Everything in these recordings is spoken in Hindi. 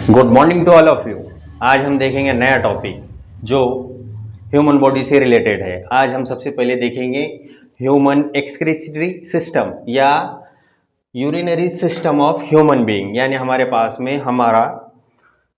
Good morning to all of you. आज हम देखेंगे नया टॉपिक जो ह्यूमन बॉडी से रिलेटेड है। आज हम सबसे पहले देखेंगे ह्यूमन एक्सक्रीटरी सिस्टम या urinary system of human being. यानी हमारे पास में हमारा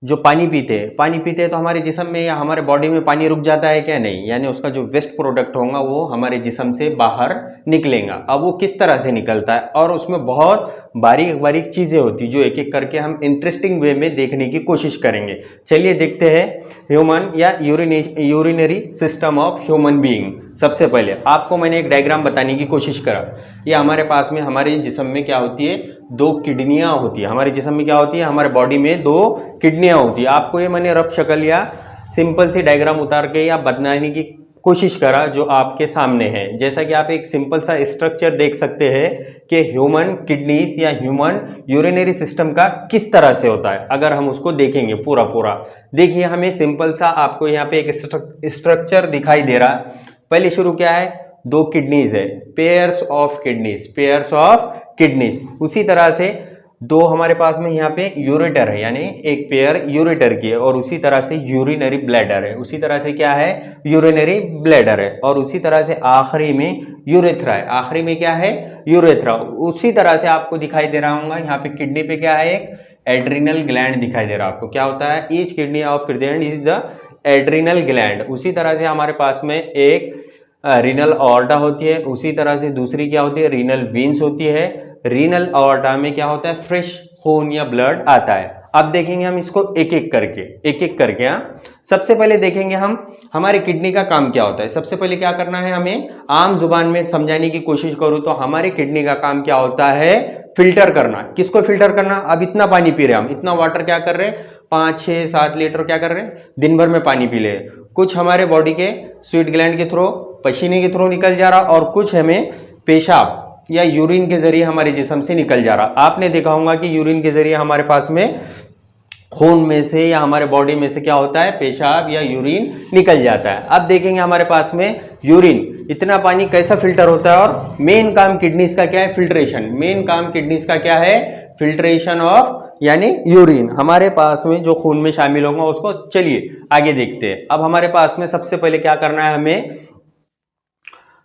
जो पानी पीते हैं तो हमारे जिस्म में या हमारे बॉडी में पानी रुक जाता है क्या? नहीं, यानी उसका जो वेस्ट प्रोडक्ट होगा वो हमारे जिस्म से बाहर निकलेगा। अब वो किस तरह से निकलता है और उसमें बहुत बारीक बारीक चीज़ें होती जो एक एक करके हम इंटरेस्टिंग वे में देखने की कोशिश करेंगे। चलिए देखते हैं ह्यूमन या urinary system of human being. सबसे पहले आपको मैंने एक डायग्राम बताने की कोशिश करा। ये हमारे पास में हमारे जिस्म में क्या होती है? दो किडनियाँ होती है। हमारे जिस्म में क्या होती है? हमारे बॉडी में दो किडनियाँ होती है। आपको ये मैंने रफ शक्ल या सिंपल सी डायग्राम उतार के या बताने की कोशिश करा जो आपके सामने है। जैसा कि आप एक सिंपल सा स्ट्रक्चर देख सकते हैं कि ह्यूमन किडनीज या ह्यूमन यूरिनरी सिस्टम का किस तरह से होता है। अगर हम उसको देखेंगे पूरा देखिए, हमें सिंपल सा आपको यहाँ पे एक स्ट्रक्चर दिखाई दे रहा है। पहले शुरू क्या है? दो किडनीज है, पेयर्स ऑफ किडनीज। उसी तरह से दो हमारे पास में यहाँ पे यूरेटर है, यानी एक पेयर यूरेटर की है, और उसी तरह से यूरिनरी ब्लैडर है। उसी तरह से क्या है? यूरिनरी ब्लैडर है। और उसी तरह से आखिरी में यूरेथ्रा है। आखिरी में क्या है? यूरेथ्रा। उसी तरह से आपको दिखाई दे रहा होगा यहाँ पे किडनी पे क्या है? एक एड्रिनल ग्लैंड दिखाई दे रहा है आपको। क्या होता है? Each kidney of present is the adrenal gland. उसी तरह से हमारे पास में एक रीनल ऑर्टा होती है। उसी तरह से दूसरी क्या होती है? रीनल वीन्स होती है। रीनल ऑर्टा में क्या होता है? फ्रेश खून या ब्लड आता है। अब देखेंगे हम इसको एक एक करके। हाँ, सबसे पहले देखेंगे हम हमारे किडनी का काम क्या होता है। सबसे पहले क्या करना है हमें? आम जुबान में समझाने की कोशिश करूं तो हमारे किडनी का काम क्या होता है? फिल्टर करना। किसको फिल्टर करना? अब इतना पानी पी रहे हम, इतना वाटर क्या कर रहे हैं? 5, 6, 7 लीटर क्या कर रहे हैं? दिन भर में पानी पी ले। कुछ हमारे बॉडी के स्वीट ग्लैंड के थ्रू, पसीने के थ्रू निकल जा रहा, और कुछ हमें पेशाब या यूरिन के जरिए हमारे जिस्म से निकल जा रहा। आपने देखा होगा कि यूरिन के जरिए हमारे पास में खून में से या हमारे बॉडी में से क्या होता है? पेशाब या यूरिन निकल जाता है। अब देखेंगे हमारे पास में यूरिन, इतना पानी कैसा फिल्टर होता है। और मेन काम किडनीज का क्या है? फिल्ट्रेशन। मेन काम किडनीज का क्या है? फिल्ट्रेशन ऑफ यानी यूरिन। हमारे पास में जो खून में शामिल होगा उसको चलिए आगे देखते हैं। अब हमारे पास में सबसे पहले क्या करना है हमें?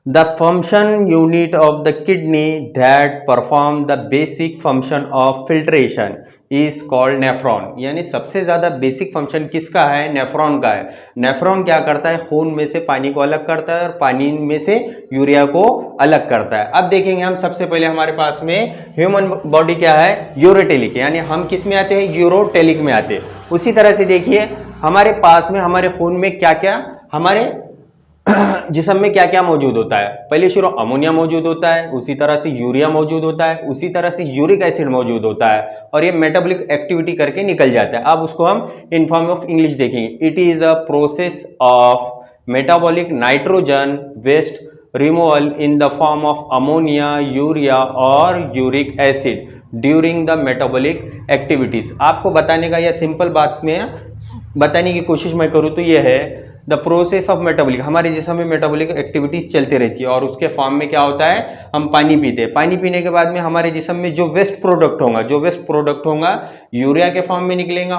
The function unit of the kidney that perform the basic function of filtration is called nephron। यानी सबसे ज्यादा बेसिक फंक्शन किसका है? नेफ्रॉन का है। नेफ्रॉन क्या करता है? खून में से पानी को अलग करता है और पानी में से यूरिया को अलग करता है। अब देखेंगे हम सबसे पहले हमारे पास में ह्यूमन बॉडी क्या है? यूरोटेलिक, यानी हम किस में आते हैं? यूरोटेलिक में आते हैं। उसी तरह से देखिए हमारे पास में हमारे खून में क्या क्या, हमारे जिस्म में क्या क्या मौजूद होता है। पहले शुरू अमोनिया मौजूद होता है, उसी तरह से यूरिया मौजूद होता है, उसी तरह से यूरिक एसिड मौजूद होता है, और ये मेटाबॉलिक एक्टिविटी करके निकल जाता है। अब उसको हम इन फॉर्म ऑफ इंग्लिश देखेंगे। It is a process of metabolic nitrogen waste removal in the form of ammonia, urea और uric acid during the metabolic activities. आपको बताने का या सिंपल बात में बताने की कोशिश मैं करूँ तो यह है द प्रोसेस ऑफ मेटाबॉलिक। हमारे जिस्म में मेटाबॉलिक एक्टिविटीज चलती रहती है और उसके फॉर्म में क्या होता है? हम पानी पीते हैं। पानी पीने के बाद में हमारे जिस्म में जो वेस्ट प्रोडक्ट होगा यूरिया के फॉर्म में निकलेगा,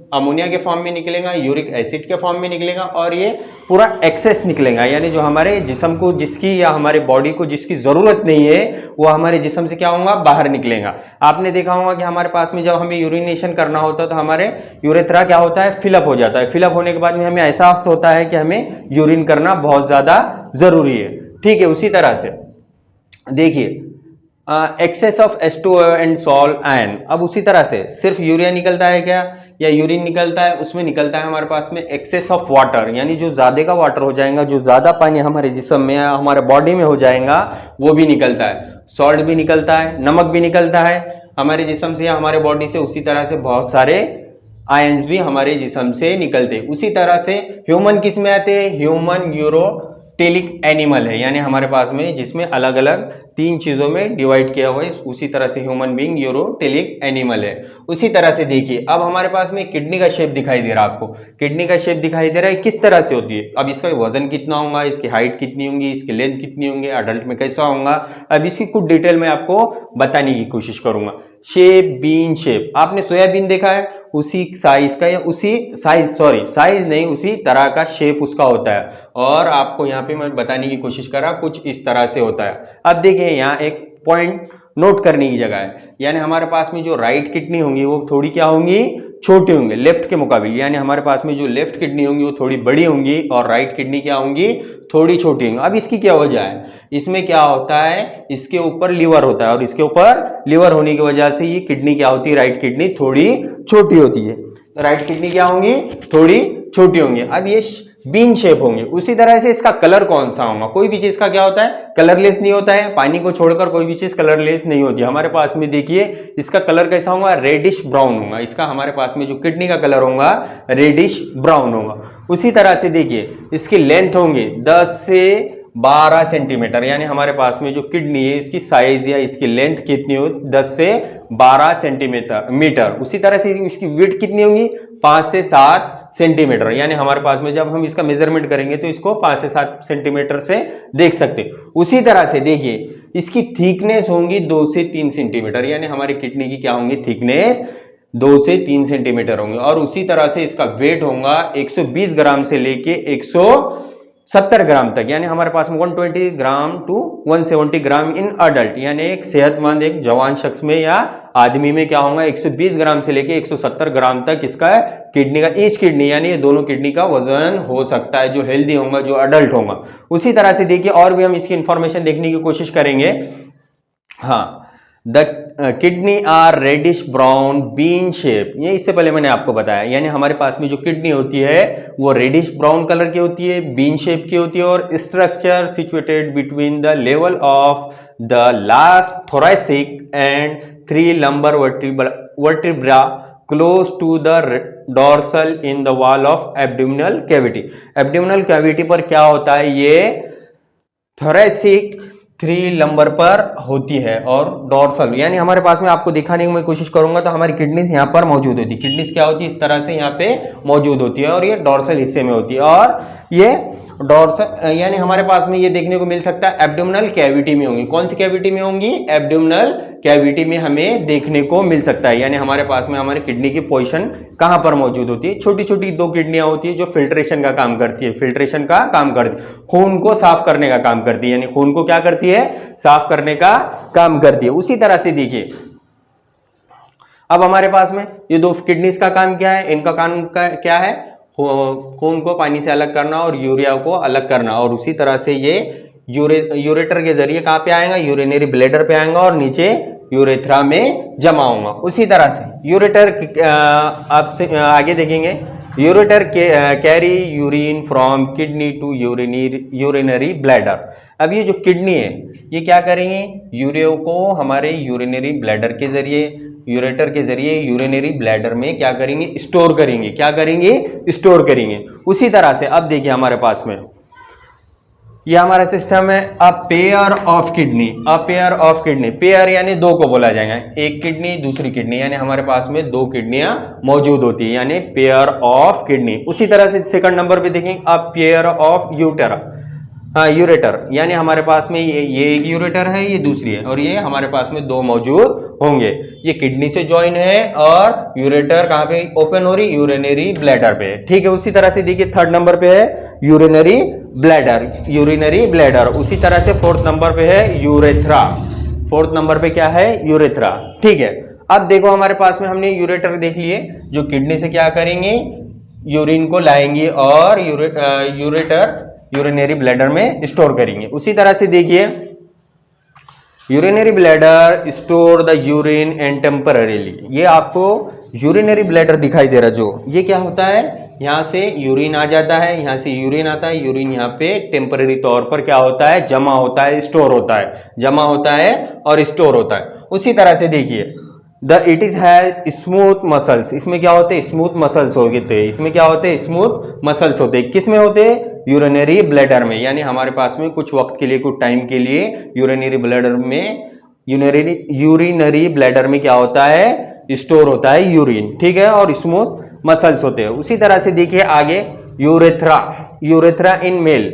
अमोनिया के फॉर्म में निकलेगा, यूरिक एसिड के फॉर्म में निकलेगा, और ये पूरा एक्सेस निकलेगा। यानी जो हमारे जिस्म को जिसकी या हमारे बॉडी को जिसकी जरूरत नहीं है वो हमारे जिस्म से क्या होगा? बाहर निकलेगा। आपने देखा होगा कि हमारे पास में जब हमें यूरिनेशन करना होता है तो हमारे यूरेथ्रा क्या होता है? फिलअप हो जाता है। फिलअप होने के बाद में हमें एहसास होता है कि हमें यूरिन करना बहुत ज्यादा जरूरी है। ठीक है, उसी तरह से देखिए excess of H2O and salt ion. अब उसी तरह से सिर्फ यूरिया निकलता है क्या या यूरिन निकलता है? उसमें निकलता है हमारे पास में एक्सेस ऑफ वाटर, यानी जो ज्यादा का वाटर हो जाएगा, जो ज्यादा पानी हमारे जिस्म में या हमारे बॉडी में हो जाएगा वो भी निकलता है। सॉल्ट भी निकलता है, नमक भी निकलता है हमारे जिस्म से या हमारे बॉडी से। उसी तरह से बहुत सारे आयंस भी हमारे जिस्म से निकलते। उसी तरह से ह्यूमन किस में आते हैं? ह्यूमन यूरोटेलिक एनिमल है, यानी हमारे पास में जिसमें अलग अलग 3 चीजों में डिवाइड किया हुआ है। उसी तरह से ह्यूमन बीइंग यूरोटेलिक एनिमल है। उसी तरह से देखिए अब हमारे पास में किडनी का शेप दिखाई दे रहा है। आपको किडनी का शेप दिखाई दे रहा है, किस तरह से होती है। अब इसका वजन कितना होगा, इसकी हाइट कितनी होगी, इसकी लेंथ कितनी होंगी, अडल्ट में कैसा होगा, अब इसकी कुछ डिटेल में आपको बताने की कोशिश करूंगा। Shape, bean shape. आपने सोयाबीन देखा है, उसी साइज का या उसी साइज नहीं, उसी तरह का शेप उसका होता है। और आपको यहाँ पे मैं बताने की कोशिश कर रहा कुछ इस तरह से होता है। अब देखिए यहाँ एक पॉइंट नोट करने की जगह है, यानी हमारे पास में जो राइट किडनी होंगी वो थोड़ी क्या होंगी, छोटी होंगी लेफ्ट के मुकाबले, यानी हमारे पास में जो लेफ्ट किडनी होंगी वो थोड़ी बड़ी होंगी और राइट किडनी क्या होंगी, थोड़ी छोटी होंगी। अब इसकी क्या वजह है, इसमें क्या होता है, इसके ऊपर लीवर होता है और इसके ऊपर लीवर होने की वजह से ये किडनी क्या होती है, राइट किडनी थोड़ी छोटी होती है। तो राइट किडनी क्या होंगी, थोड़ी छोटी होंगी। अब ये बीन शेप होंगे। उसी तरह से इसका कलर कौन सा होगा, कोई भी चीज का क्या होता है, कलरलेस नहीं होता है। पानी को छोड़कर कोई भी चीज कलरलेस नहीं होती। हमारे पास में देखिए इसका कलर कैसा होगा, रेडिश ब्राउन होगा। इसका हमारे पास में जो किडनी का कलर होगा रेडिश ब्राउन होगा। उसी तरह से देखिए इसकी लेंथ होंगे 10 से 12 सेंटीमीटर, यानी हमारे पास में जो किडनी है इसकी साइज या इसकी लेंथ कितनी हो, 10 से 12 सेंटीमीटर। उसी तरह से इसकी विड्थ कितनी होगी, 5 से 7 सेंटीमीटर, यानी हमारे पास में जब हम इसका मेजरमेंट करेंगे तो इसको 5 से 7 सेंटीमीटर से देख सकते हैं। उसी तरह से देखिए इसकी थिकनेस होंगी 2 से 3 सेंटीमीटर, यानी हमारी किडनी की क्या होंगी, थिकनेस 2 से 3 सेंटीमीटर होंगे। और उसी तरह से इसका वेट होगा 120 ग्राम से लेके 170 ग्राम तक, यानी हमारे पास में 120 ग्राम टू 170 ग्राम इन अडल्ट, यानी एक सेहतमंद एक जवान शख्स में या आदमी में क्या होगा, 120 ग्राम से लेके 170 ग्राम तक इसका किडनी का, ईच किडनी यानी ये दोनों किडनी का वजन हो सकता है, जो हेल्दी होगा, जो अडल्ट होगा। उसी तरह से देखिए और भी हम इसकी इंफॉर्मेशन देखने की कोशिश करेंगे। हाँ, the kidney are reddish brown bean shape, ये इससे पहले मैंने आपको बताया, यानी हमारे पास में जो किडनी होती है वो रेडिश ब्राउन कलर की होती है, बीन शेप की होती है और structure situated between the level of the last thoracic and 3 lumbar vertebra close to the dorsal in the wall of abdominal cavity. Abdominal cavity पर क्या होता है, ये थोरैसिक 3 लंबर पर होती है और डोर्सल, यानी हमारे पास में आपको दिखाने की मैं कोशिश करूंगा तो हमारी किडनीज यहाँ पर मौजूद होती है। किडनीज क्या होती है, इस तरह से यहाँ पे मौजूद होती है और ये डोर्सल हिस्से में होती है। और ये डोर्सल यानी हमारे पास में ये देखने को मिल सकता है एब्डोमिनल कैविटी में होंगी। कौन सी कैविटी में होंगी, एब्डोमिनल कैविटी में हमें देखने को मिल सकता है। यानी हमारे पास में हमारे किडनी की पोजीशन कहां पर मौजूद होती है, छोटी छोटी 2 किडनियां होती है जो फिल्ट्रेशन का काम करती है, फिल्ट्रेशन का काम करती है, खून को साफ करने का काम करती है, यानी खून को क्या करती है, साफ करने का काम करती है। उसी तरह से देखिए अब हमारे पास में ये 2 किडनीज का काम क्या है, इनका काम क्या है, खून को पानी से अलग करना और यूरिया को अलग करना। और उसी तरह से ये यूरेटर के जरिए कहां पे आएगा, यूरिनरी ब्लैडर पे आएगा और नीचे यूरेथ्रा में जमा होगा। उसी तरह से यूरेटर आपसे आगे देखेंगे, ureter carry urine from kidney to urinary bladder. अब ये जो किडनी है ये क्या करेंगे, यूरिया को हमारे यूरिनरी ब्लैडर के जरिए, यूरेटर के जरिए यूरिनरी ब्लैडर में क्या करेंगे, स्टोर करेंगे। क्या करेंगे, स्टोर करेंगे। उसी तरह से अब देखिए हमारे पास में ये हमारा सिस्टम है a pair of kidney. A pair of kidney, pair यानी 2 को बोला जाएगा, एक किडनी दूसरी किडनी, यानी हमारे पास में 2 किडनियां मौजूद होती है, यानी पेयर ऑफ किडनी। उसी तरह से सेकंड नंबर पे देखेंगे अ पेयर ऑफ यूरेटर, यानी हमारे पास में ये एक यूरेटर है, ये दूसरी है और ये हमारे पास में 2 मौजूद होंगे। ये किडनी से ज्वाइन है और यूरेटर कहां पे ओपन हो रही, यूरिनरी ब्लैडर पे, ठीक है। उसी तरह से देखिए थर्ड नंबर पे है यूरिनरी ब्लैडर। उसी तरह से 4th नंबर पे है यूरेथ्रा। 4th नंबर पे क्या है, यूरेथ्रा, ठीक है। अब देखो हमारे पास में हमने यूरेटर देख लिए जो किडनी से क्या करेंगे, यूरिन को लाएंगे और यूरेटर यूरिनरी ब्लैडर में स्टोर करेंगे। उसी तरह से देखिए urinary bladder store the urine and temporarily, ये आपको यूरिनरी ब्लैडर दिखाई दे रहा, जो ये क्या होता है, यहाँ से यूरिन आ जाता है, यहाँ से यूरिन आता है, यूरिन यहाँ पे टेम्पररी तौर पर क्या होता है, जमा होता है, स्टोर होता है, जमा होता है और स्टोर होता है। उसी तरह से देखिए it is has smooth muscles, इसमें क्या होते हैं, स्मूथ मसल्स होते हैं, इसमें क्या होते हैं, स्मूथ मसल्स होते हैं। किस में होते हैं, यूरिनरी ब्लैडर में, यानी हमारे पास में कुछ वक्त के लिए, कुछ टाइम के लिए यूरिनरी ब्लैडर में, यूरिनरी ब्लैडर में क्या होता है, स्टोर होता है यूरिन, ठीक है, और स्मूथ मसल्स होते हैं। उसी तरह से देखिए आगे यूरेथ्रा इन मेल,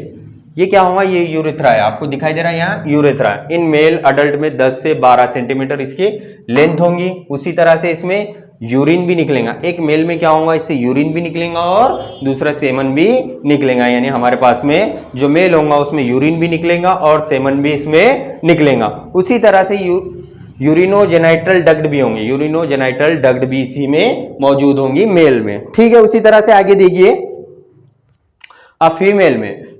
ये क्या होगा, ये यूरेथ्रा है, आपको दिखाई दे रहा है यहाँ यूरेथ्रा इन मेल अडल्ट में 10 से 12 सेंटीमीटर इसकी लेंथ होंगी। उसी तरह से इसमें यूरिन भी निकलेगा। एक मेल में क्या होगा, इससे यूरिन भी निकलेगा और दूसरा सेमन भी निकलेगा। यानी हमारे पास में जो मेल होगा उसमें यूरिन भी निकलेगा और सेमन भी इसमें निकलेगा। उसी तरह से यूरिनोजेनाइटल डक्ट भी होंगे, यूरिनोजेनाइटल डक्ट भी इसी में मौजूद होंगी मेल में। ठीक है, उसी तरह से आगे देखिए अब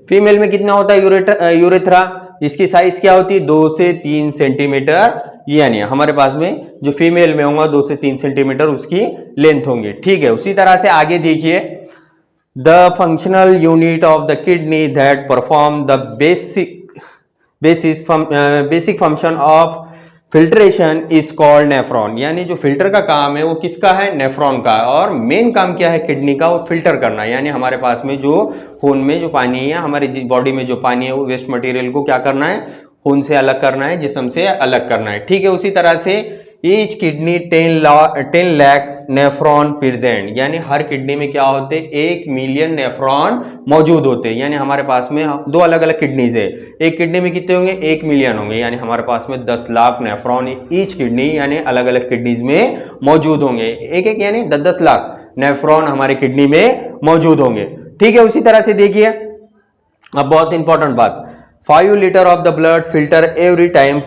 फीमेल में कितना होता है यूरेथ्रा, इसकी साइज क्या होती है 2 से 3 सेंटीमीटर, यानी हमारे पास में जो फीमेल में होगा 2 से 3 सेंटीमीटर उसकी लेंथ होंगी। ठीक है, उसी तरह से आगे देखिए the functional unit of the kidney that perform the basic function of filtration is called nephron. यानी जो फिल्टर का काम है वो किसका है, नेफ्रॉन का। और मेन काम क्या है किडनी का, वो फिल्टर करना। यानी हमारे पास में जो खून में जो पानी है, हमारी बॉडी में जो पानी है, वो वेस्ट मटेरियल को क्या करना है, खून से अलग करना है, जिस्म से अलग करना है। ठीक है, उसी तरह से each kidney 10 lakh nephron present, यानी हर किडनी में क्या होते हैं 1 मिलियन नेफ्रॉन मौजूद होते हैं। यानी हमारे पास में 2 अलग अलग किडनीज है, एक किडनी में कितने होंगे 1 मिलियन होंगे, यानी हमारे पास में 10 लाख नेफ्रॉन ईच किडनी यानी अलग अलग किडनीज में मौजूद होंगे। एक एक यानी 10-10 लाख नेफ्रॉन हमारे किडनी में मौजूद होंगे। ठीक है, उसी तरह से देखिए अब बहुत इंपॉर्टेंट बात, 5 litre of the blood filter every time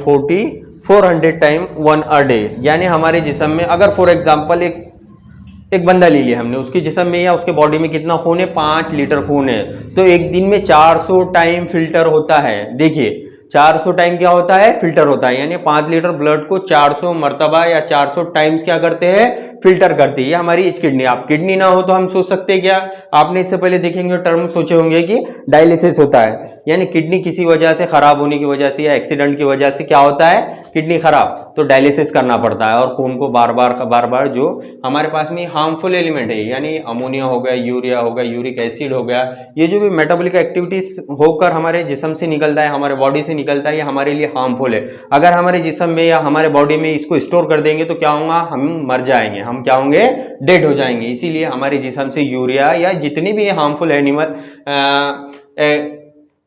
400 time 1 a day. यानी हमारे जिस्म में अगर फॉर एग्जांपल एक बंदा ले लिया हमने, उसके जिस्म में या उसके बॉडी में कितना खून है 5 लीटर खून है, तो एक दिन में 400 टाइम फिल्टर होता है। देखिए 400 टाइम क्या होता है, फिल्टर होता है। यानी 5 लीटर ब्लड को 400 मरतबा या 400 टाइम्स क्या करते हैं, फिल्टर करती है हमारी इस किडनी। आप किडनी ना हो तो हम सोच सकते हैं क्या, आपने इससे पहले देखेंगे टर्म सोचे होंगे कि डायलिसिस होता है, यानी किडनी किसी वजह से खराब होने की वजह से या एक्सीडेंट की वजह से क्या होता है, किडनी खराब, तो डायलिसिस करना पड़ता है और खून को बार बार जो हमारे पास में हार्मफुल एलिमेंट है, यानी अमोनिया हो गया, यूरिया हो गया, यूरिक एसिड हो गया, ये जो भी मेटाबॉलिक एक्टिविटीज होकर हमारे जिस्म से निकलता है, हमारे बॉडी से निकलता है, ये हमारे लिए हार्मफुल है। अगर हमारे जिस्म में या हमारे बॉडी में इसको स्टोर कर देंगे तो क्या होगा, हम मर जाएंगे, हम क्या होंगे, डेड हो जाएंगे। इसीलिए हमारे जिस्म से यूरिया या जितनी भी harmful animal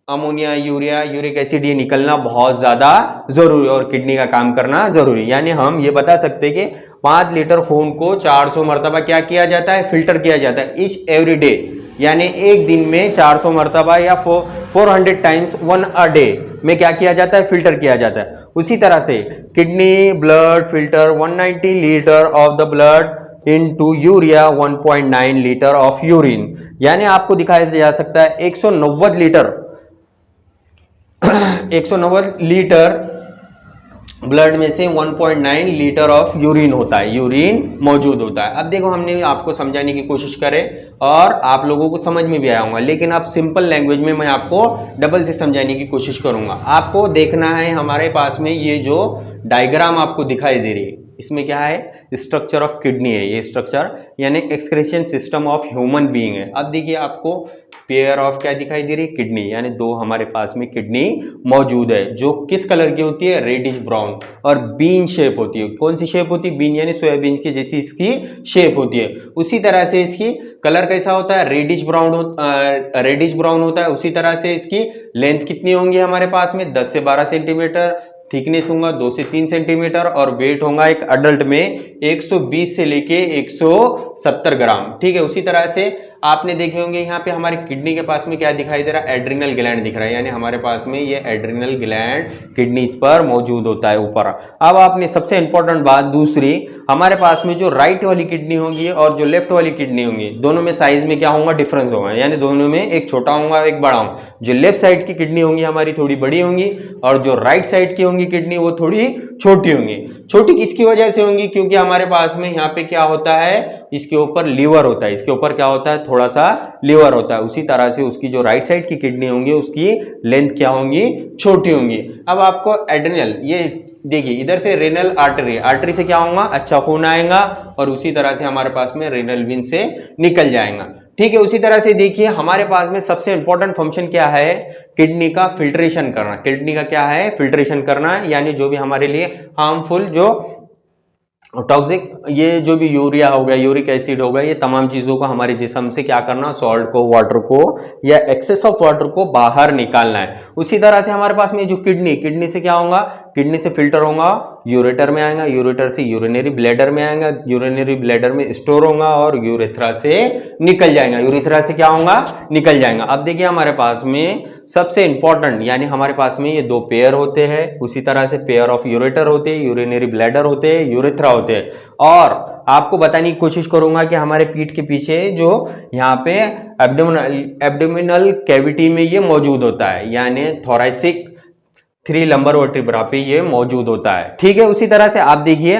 ammonia, urea, uric acid ये निकलना बहुत ज्यादा जरूरी है और किडनी का काम करना जरूरी। यानी हम ये बता सकते हैं कि 5 लीटर खून को 400 मरतबा क्या किया जाता है, फिल्टर किया जाता है इच एवरी डे, यानी एक दिन में 400 मरतबा या 400 टाइम्स 1 अ डे में क्या किया जाता है, फिल्टर किया जाता है। उसी तरह से kidney blood filter 190 litre of the blood into urea 1.9 litre of urine. यानी आपको दिखाया जा सकता है 190 लीटर ब्लड में से 1.9 लीटर ऑफ यूरिन होता है, यूरिन मौजूद होता है। अब देखो हमने आपको समझाने की कोशिश करे और आप लोगों को समझ में भी आया होगा, लेकिन अब सिंपल लैंग्वेज में मैं आपको डबल से समझाने की कोशिश करूंगा। आपको देखना है हमारे पास में ये जो डायग्राम आपको दिखाई दे रही है, इसमें क्या है, स्ट्रक्चर ऑफ किडनी है ये स्ट्रक्चर, यानी excretion system of human being है। अब देखिए आपको पेयर ऑफ क्या दिखाई दे रही है, किडनी, यानी 2 हमारे पास में किडनी मौजूद है जो किस कलर की होती है, रेडिश ब्राउन, और बीन शेप होती है। कौन सी शेप होती है, बीन यानी सोयाबीन की जैसी इसकी शेप होती है। उसी तरह से इसकी कलर कैसा होता है, रेडिश ब्राउन होता है। उसी तरह से इसकी लेंथ कितनी होंगी हमारे पास में 10 से 12 सेंटीमीटर, थिकनेस होगा 2 से 3 सेंटीमीटर और वेट होगा एक अडल्ट में 120 से लेके 170 ग्राम। ठीक है, उसी तरह से आपने देखे होंगे यहाँ पे हमारे किडनी के पास में क्या दिखाई दे रहा है, एड्रिनल ग्लैंड दिख रहा है, यानी हमारे पास में ये एड्रिनल ग्लैंड किडनीज पर मौजूद होता है ऊपर। अब आपने सबसे इंपॉर्टेंट बात दूसरी, हमारे पास में जो राइट वाली किडनी होगी और जो लेफ्ट वाली किडनी होंगी, दोनों में साइज में क्या होगा, डिफरेंस होगा, यानी दोनों में एक छोटा होगा एक बड़ा होगा। जो लेफ्ट साइड की किडनी होंगी हमारी थोड़ी बड़ी होंगी और जो राइट साइड की होंगी किडनी वो थोड़ी छोटी होंगी। छोटी किसकी वजह से होंगी, क्योंकि हमारे पास में यहाँ पे क्या होता है, इसके ऊपर लीवर होता है, इसके ऊपर क्या होता है, थोड़ा सा लीवर होता है। उसी तरह से उसकी जो राइट साइड की किडनी होंगी उसकी लेंथ क्या होंगी, छोटी होंगी। अब आपको एड्रिनल, ये देखिए इधर से रेनल आर्टरी से क्या होगा, अच्छा खून आएगा और उसी तरह से हमारे पास में रेनल वेन से निकल जाएगा। ठीक है, उसी तरह से देखिए हमारे पास में सबसे इंपॉर्टेंट फंक्शन क्या है, किडनी का फिल्ट्रेशन करना। किडनी का क्या है, फिल्ट्रेशन करना, यानी जो भी हमारे लिए हार्मफुल जो टॉक्सिक, ये जो भी यूरिया हो गया, यूरिक एसिड हो गया, ये तमाम चीजों को हमारे जिस्म से क्या करना, सॉल्ट को, वाटर को या एक्सेस ऑफ वाटर को बाहर निकालना है। उसी तरह से हमारे पास में जो किडनी से क्या होगा, किडनी से फिल्टर होगा, यूरेटर में आएगा, यूरेटर से यूरिनरी ब्लैडर में आएगा, यूरिनरी ब्लैडर में स्टोर होगा और यूरेथ्रा से निकल जाएगा। यूरेथ्रा से क्या होगा? निकल जाएगा। अब देखिए हमारे पास में सबसे इंपॉर्टेंट यानी हमारे पास में ये दो पेयर होते हैं, उसी तरह से पेयर ऑफ यूरेटर होते हैं, यूरिनरी ब्लैडर होते हैं, यूरेथ्रा होते हैं। और आपको बताने की कोशिश करूंगा कि हमारे पीठ के पीछे जो यहाँ पे एब्डोमिनल कैविटी में ये मौजूद होता है, यानी थोरैसिक 3 लंबर वर्टिब्रा पे ये मौजूद होता है। ठीक है, उसी तरह से आप देखिए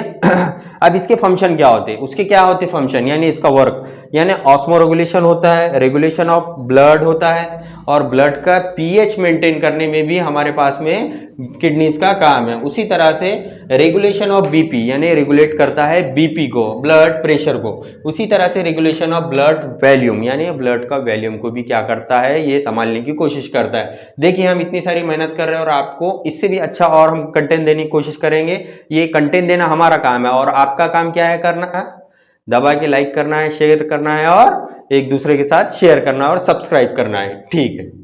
अब इसके फंक्शन क्या होते हैं, उसके क्या होते हैं फंक्शन, यानी इसका वर्क, यानी ऑस्मो रेगुलेशन होता है, रेगुलेशन ऑफ ब्लड होता है, और ब्लड का पीएच मेंटेन करने में भी हमारे पास में किडनीज का काम है। उसी तरह से रेगुलेशन ऑफ बीपी यानी रेगुलेट करता है बीपी को, ब्लड प्रेशर को। उसी तरह से रेगुलेशन ऑफ ब्लड वॉल्यूम यानी ब्लड का वॉल्यूम को भी क्या करता है, ये संभालने की कोशिश करता है। देखिए हम इतनी सारी मेहनत कर रहे हैं और आपको इससे भी अच्छा और हम कंटेंट देने की कोशिश करेंगे। ये कंटेंट देना हमारा काम है और आपका काम क्या है, करना है, दबा के लाइक करना है, शेयर करना है और एक दूसरे के साथ शेयर करना है और सब्सक्राइब करना है। ठीक है।